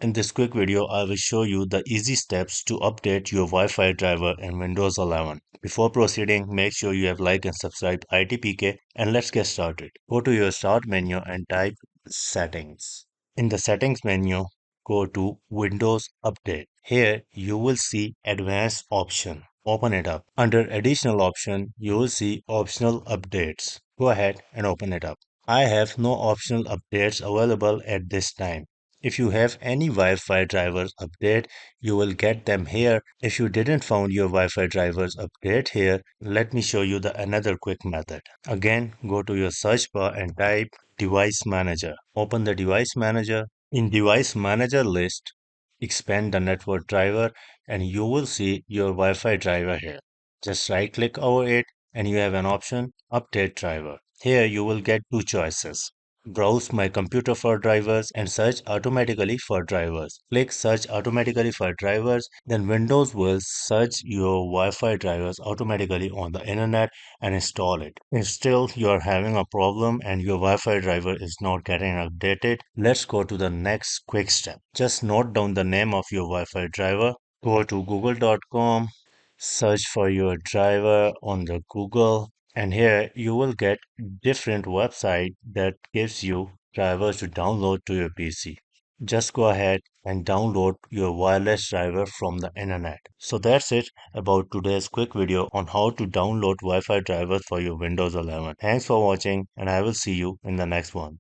In this quick video, I will show you the easy steps to update your Wi-Fi driver in Windows 11. Before proceeding, make sure you have liked and subscribed ITPK and let's get started. Go to your Start menu and type Settings. In the Settings menu, go to Windows Update. Here, you will see Advanced option. Open it up. Under Additional option, you will see Optional Updates. Go ahead and open it up. I have no optional updates available at this time. If you have any Wi-Fi drivers update, you will get them here. If you didn't found your Wi-Fi drivers update here, let me show you the another quick method. Again, go to your search bar and type Device Manager. Open the Device Manager. In Device Manager list, expand the network driver and you will see your Wi-Fi driver here. Just right click over it and you have an option Update Driver. Here you will get two choices. Browse my computer for drivers and search automatically for drivers. Click search automatically for drivers, then Windows will search your Wi-Fi drivers automatically on the internet and install it. If still you are having a problem and your Wi-Fi driver is not getting updated, let's go to the next quick step. Just note down the name of your Wi-Fi driver. Go to google.com, search for your driver on the Google, and here you will get different website that gives you drivers to download to your PC. Just go ahead and download your wireless driver from the internet. So that's it about today's quick video on how to download Wi-Fi drivers for your Windows 11. Thanks for watching and I will see you in the next one.